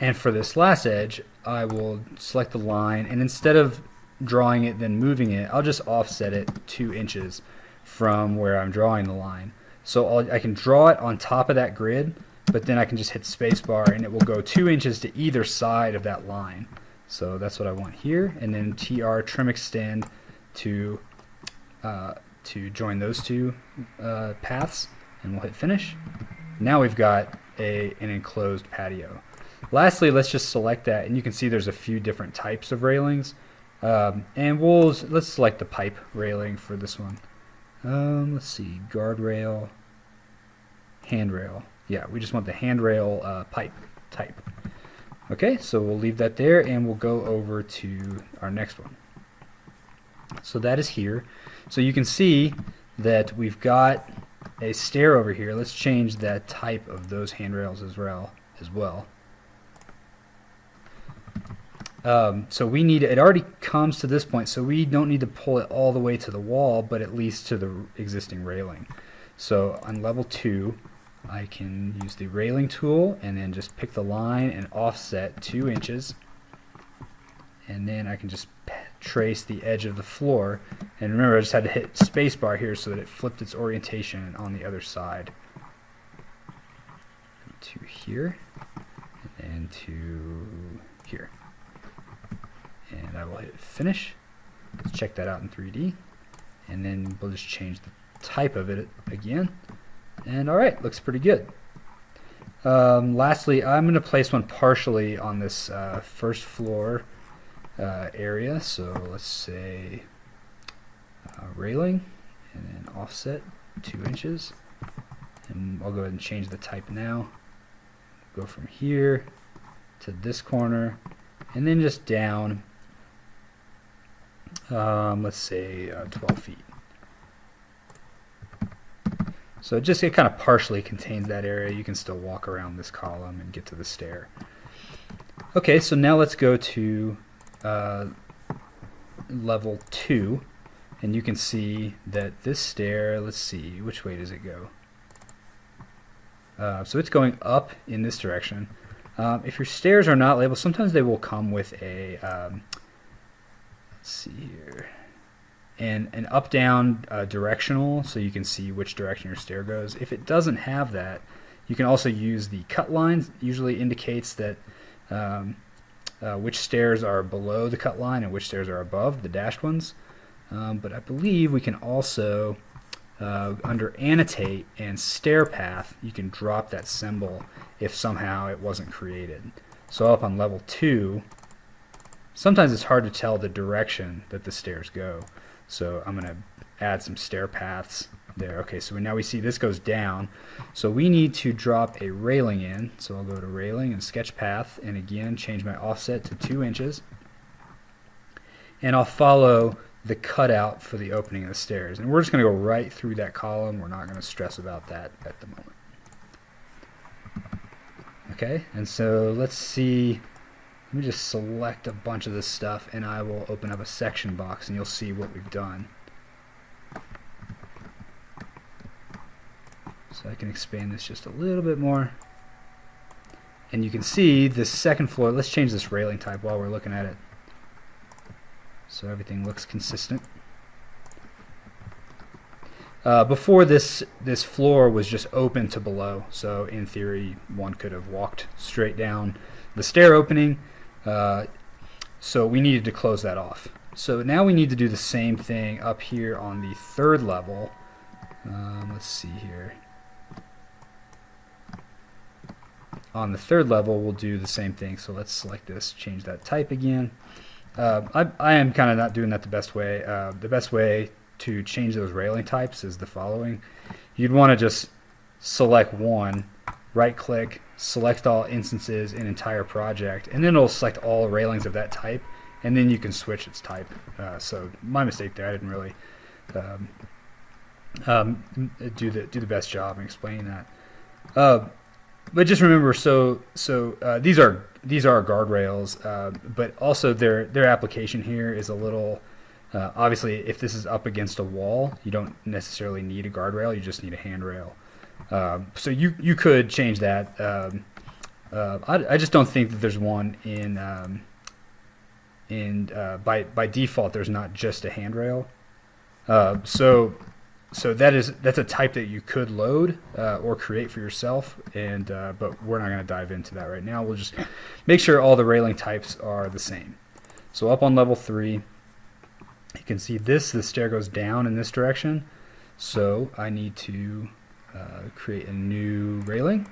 And for this last edge, I will select the line, and instead of drawing it then moving it, I'll just offset it 2 inches from where I'm drawing the line. So I can draw it on top of that grid, but then I can just hit spacebar and it will go 2 inches to either side of that line. So that's what I want here, and then TR Trim Extend to join those two paths, and we'll hit finish. Now we've got an enclosed patio. Lastly, let's just select that, and you can see there's a few different types of railings. And let's select the pipe railing for this one. Let's see, guardrail, handrail. Yeah, we just want the handrail pipe type. Okay, so we'll leave that there, and we'll go over to our next one. So that is here. So you can see that we've got a stair over here. Let's change that type of those handrails as well. So we need, it already comes to this point, so we don't need to pull it all the way to the wall, but at least to the existing railing. So on level 2, I can use the railing tool and then just pick the line and offset 2 inches, and then I can just trace the edge of the floor. And remember, I just had to hit spacebar here so that it flipped its orientation on the other side. To here and to here. And I will hit finish. Let's check that out in 3D, and then we'll just change the type of it again, and alright, looks pretty good. Lastly, I'm going to place one partially on this first floor area, so let's say railing, and then offset 2 inches, and I'll go ahead and change the type now. Go from here to this corner, and then just down, let's say 12 feet. So it kind of partially contains that area. You can still walk around this column and get to the stair. Okay, so now let's go to level 2, and you can see that this stair, let's see, which way does it go? So it's going up in this direction. If your stairs are not labeled, sometimes they will come with a let's see here, an up-down directional, so you can see which direction your stair goes. If it doesn't have that, you can also use the cut lines. Usually indicates that which stairs are below the cut line and which stairs are above, the dashed ones. But I believe we can also, under annotate and stair path, you can drop that symbol if somehow it wasn't created. So up on level 2, sometimes it's hard to tell the direction that the stairs go. So I'm going to add some stair paths there. Okay, so now we see this goes down. So we need to drop a railing in. So I'll go to railing and sketch path, and again change my offset to 2 inches. And I'll follow the cutout for the opening of the stairs. And we're just going to go right through that column. We're not going to stress about that at the moment. Okay, and so let's see. Let me just select a bunch of this stuff, and I will open up a section box, and you'll see what we've done. So I can expand this just a little bit more. And you can see this second floor. Let's change this railing type while we're looking at it, so everything looks consistent. Before this floor was just open to below, so in theory one could have walked straight down the stair opening. So we needed to close that off. So now we need to do the same thing up here on the third level. Let's see here. On the third level, we'll do the same thing. So let's select this, change that type again. I am kind of not doing that the best way. The best way to change those railing types is the following. You'd want to just select one, right click, select all instances in entire project, and then it'll select all railings of that type, and then you can switch its type. So my mistake there, I didn't really do the best job in explaining that. But just remember, so these are guardrails, but also their application here is a little. Obviously, if this is up against a wall, you don't necessarily need a guardrail. You just need a handrail. So you could change that. I just don't think that there's one by default. There's not just a handrail. So that's a type that you could load or create for yourself, and but we're not going to dive into that right now. We'll just make sure all the railing types are the same. So up on level 3, you can see the stair goes down in this direction. So I need to create a new railing,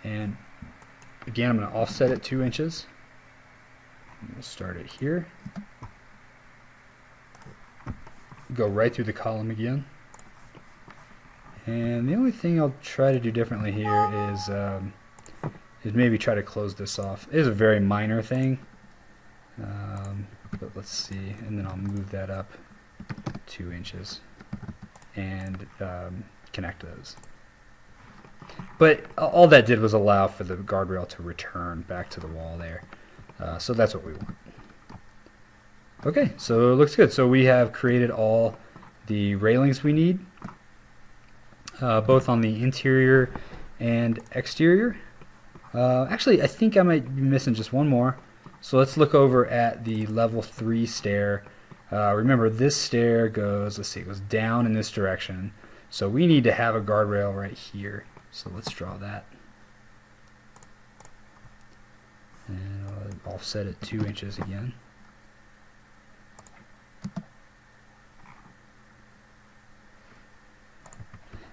and again I'm going to offset it 2 inches. We'll start it here. Go right through the column again. And the only thing I'll try to do differently here is maybe try to close this off. It is a very minor thing, but let's see. And then I'll move that up 2 inches and connect those. But all that did was allow for the guardrail to return back to the wall there. So that's what we want. Okay, so it looks good. So we have created all the railings we need, both on the interior and exterior. Actually, I think I might be missing just one more. So let's look over at the level 3 stair. Remember, this stair goes, it goes down in this direction. So we need to have a guardrail right here. So let's draw that. And I'll offset it 2 inches again.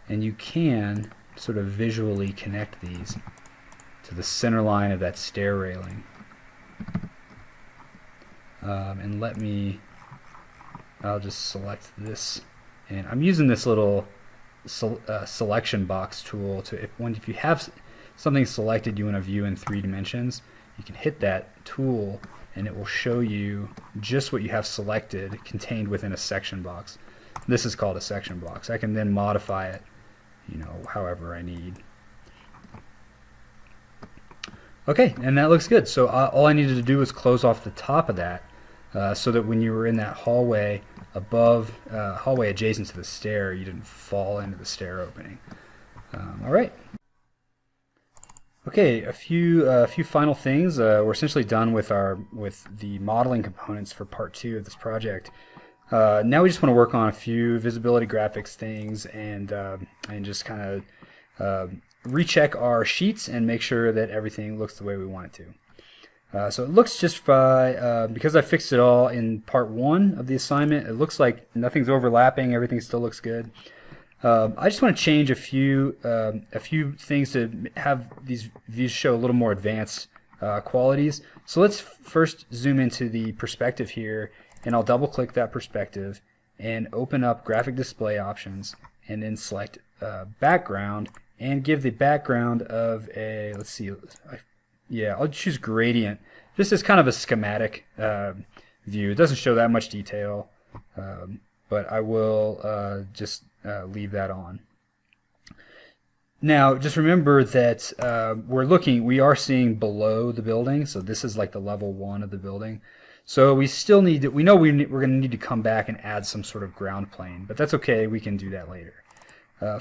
And you can sort of visually connect these to the center line of that stair railing. And I'll just select this, and I'm using this little selection box tool to, if you have something selected you want to view in 3 dimensions, you can hit that tool and it will show you just what you have selected contained within a section box. This is called a section box. I can then modify it, however I need. Okay, and that looks good. So all I needed to do was close off the top of that, so that when you were in that hallway hallway adjacent to the stair, you didn't fall into the stair opening. All right. Okay, a few final things. We're essentially done with the modeling components for part 2 of this project. Now we just want to work on a few visibility graphics things and just kind of recheck our sheets and make sure that everything looks the way we want it to. So it looks just fine, because I fixed it all in part 1 of the assignment. It looks like nothing's overlapping, everything still looks good. I just want to change a few things to have these views show a little more advanced qualities. So let's first zoom into the perspective here, and I'll double click that perspective and open up graphic display options, and then select background and give the background of a, let's see, yeah, I'll choose gradient. This is kind of a schematic view. It doesn't show that much detail, but I will just leave that on. Now, just remember that we are seeing below the building, so this is like the level 1 of the building. So we still need to, we're going to need to come back and add some sort of ground plane, but that's okay, we can do that later.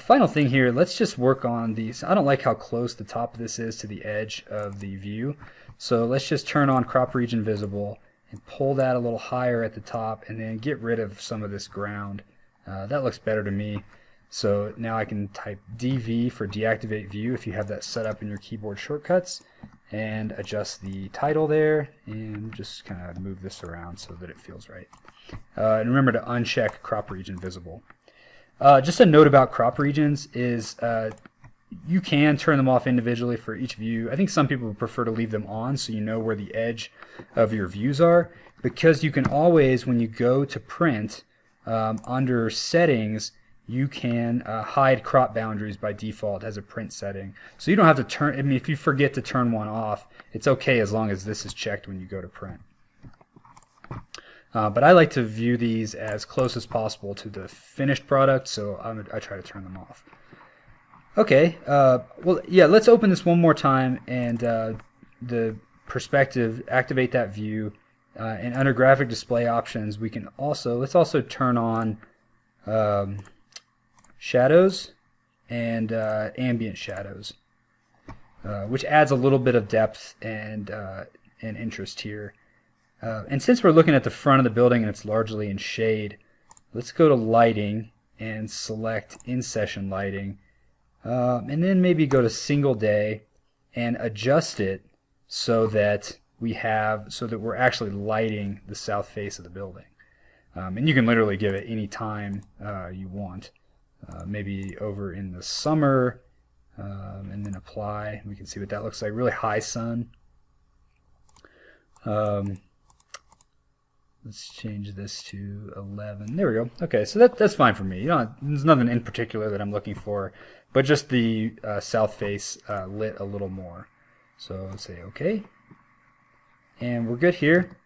Final thing here, let's just work on these. I don't like how close the top of this is to the edge of the view, so let's just turn on crop region visible and pull that a little higher at the top, and then get rid of some of this ground. That looks better to me. So now I can type DV for deactivate view if you have that set up in your keyboard shortcuts, and adjust the title there, and just kind of move this around so that it feels right. And remember to uncheck crop region visible. Just a note about crop regions is you can turn them off individually for each view. I think some people would prefer to leave them on so you know where the edge of your views are, because you can always, when you go to print, under settings, you can hide crop boundaries by default as a print setting. So you don't have to turn, I mean, if you forget to turn one off, it's okay as long as this is checked when you go to print. But I like to view these as close as possible to the finished product, so I try to turn them off. Okay, well, yeah, let's open this one more time, and the perspective, activate that view, and under graphic display options, we can also, let's also turn on shadows and ambient shadows, which adds a little bit of depth and interest here. And since we're looking at the front of the building and it's largely in shade, let's go to lighting and select in-session lighting, and then maybe go to single day and adjust it so that we're actually lighting the south face of the building. And you can literally give it any time you want. Maybe over in the summer, and then apply. We can see what that looks like. Really high sun. Let's change this to 11. There we go. Okay, so that's fine for me. There's nothing in particular that I'm looking for, but just the south face lit a little more. So let's say OK. And we're good here.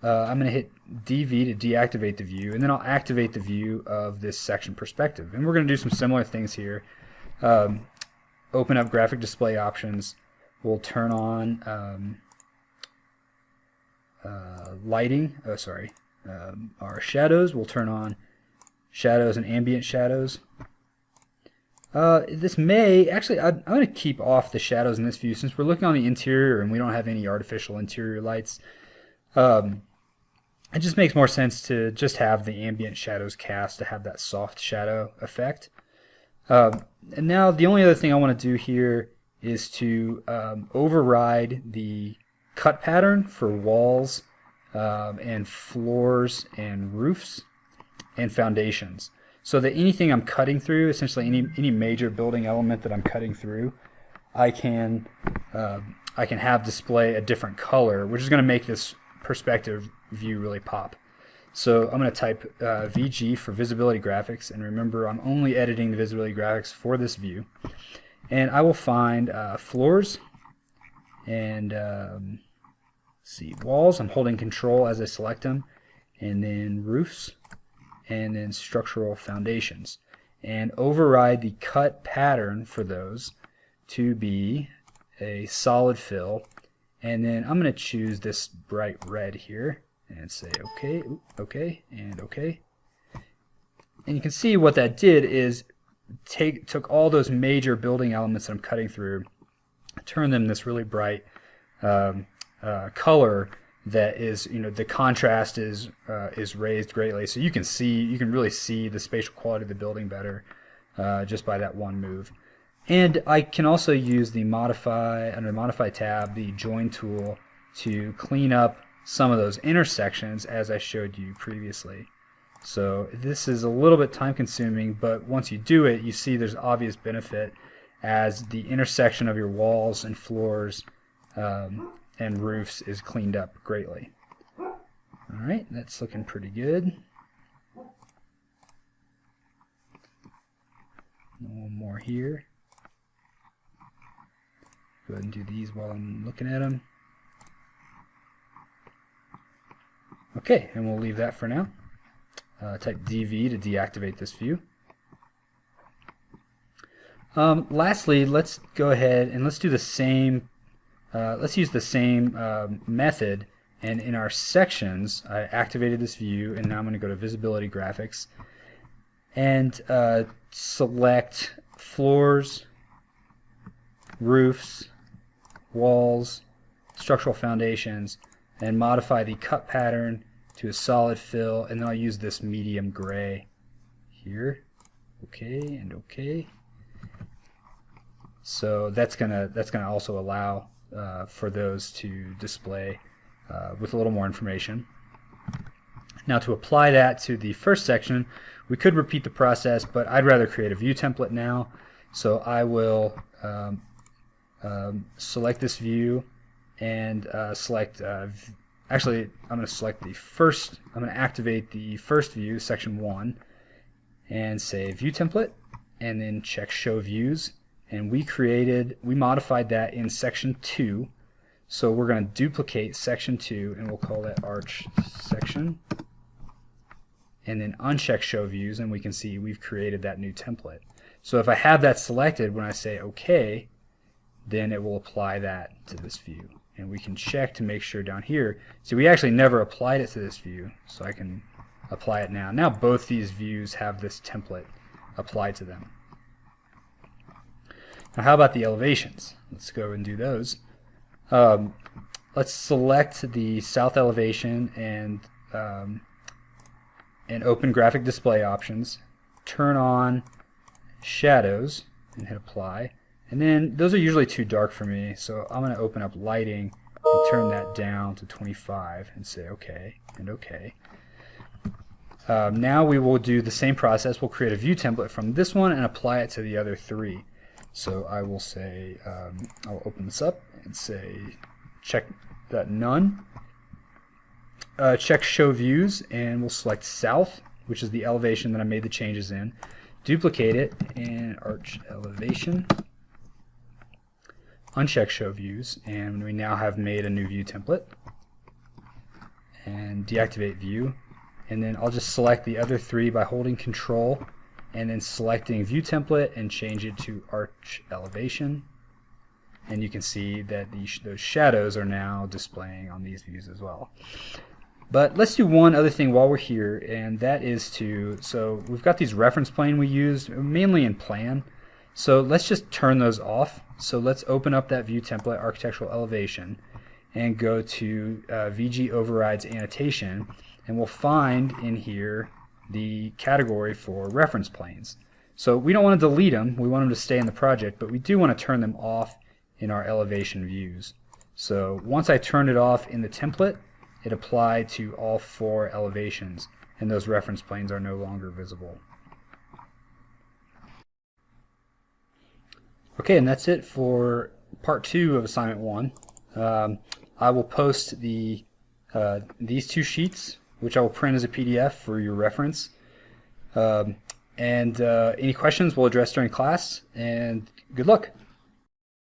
I'm going to hit DV to deactivate the view, and then I'll activate the view of this section perspective. And we're going to do some similar things here. Open up graphic display options. We'll turn on lighting, our shadows. We'll turn on shadows and ambient shadows. This may, actually, I'm going to keep off the shadows in this view since we're looking on the interior and we don't have any artificial interior lights. It just makes more sense to just have the ambient shadows cast to have that soft shadow effect. And now the only other thing I want to do here is to override the cut pattern for walls and floors and roofs and foundations, so that anything I'm cutting through, essentially any major building element that I'm cutting through, I can have display a different color, which is going to make this perspective view really pop. So I'm going to type VG for visibility graphics, and remember I'm only editing the visibility graphics for this view. And I will find floors and see, walls. I'm holding control as I select them, and then roofs, and then structural foundations, and override the cut pattern for those to be a solid fill. And then I'm going to choose this bright red here and say OK, OK, and OK. And you can see what that did is took all those major building elements that I'm cutting through, turned them this really bright color that is, the contrast is raised greatly, so you can really see the spatial quality of the building better just by that one move. And I can also use the under the Modify tab, the Join tool, to clean up some of those intersections as I showed you previously. So this is a little bit time consuming, but once you do it, you see there's obvious benefit as the intersection of your walls and floors and roofs is cleaned up greatly. Alright, that's looking pretty good. One more here. Go ahead and do these while I'm looking at them. Okay, and we'll leave that for now. Type DV to deactivate this view. Lastly, let's go ahead and let's do the same. Let's use the same method, and in our sections, I activated this view, and now I'm going to go to Visibility Graphics and select floors, roofs, walls, structural foundations, and modify the cut pattern to a solid fill, and then I'll use this medium gray here. Okay, and okay. So that's gonna also allow for those to display with a little more information. Now to apply that to the first section, we could repeat the process, but I'd rather create a view template now. So I will select this view and select, actually I'm going to select the first, I'm going to activate the first view, section 1, and say view template, and then check show views. And we modified that in section 2. So we're going to duplicate section 2 and we'll call that arch section. And then uncheck show views, and we can see we've created that new template. So if I have that selected, when I say OK, then it will apply that to this view. And we can check to make sure down here. See, we actually never applied it to this view, so I can apply it now. Now both these views have this template applied to them. Now how about the elevations? Let's go and do those. Let's select the south elevation and open graphic display options. Turn on shadows and hit apply. And then those are usually too dark for me, so I'm going to open up lighting and turn that down to 25 and say OK and OK. Now we will do the same process. We'll create a view template from this one and apply it to the other 3. So I will say, I'll open this up and say check that none. Check show views, and we'll select south, which is the elevation that I made the changes in. Duplicate it in arch elevation. Uncheck show views, and we now have made a new view template. And deactivate view. And then I'll just select the other 3 by holding Control and then selecting view template and change it to arch elevation. And you can see that those shadows are now displaying on these views as well. But let's do one other thing while we're here, and that is so we've got these reference plane we used mainly in plan. So let's just turn those off. So let's open up that view template, architectural elevation, and go to VG overrides annotation, and we'll find in here the category for reference planes. So we don't want to delete them, we want them to stay in the project, but we do want to turn them off in our elevation views. So once I turned it off in the template, it applied to all 4 elevations, and those reference planes are no longer visible. Okay, and that's it for part 2 of assignment 1. I will post these 2 sheets, which I will print as a PDF for your reference. Any questions we'll address during class, and good luck.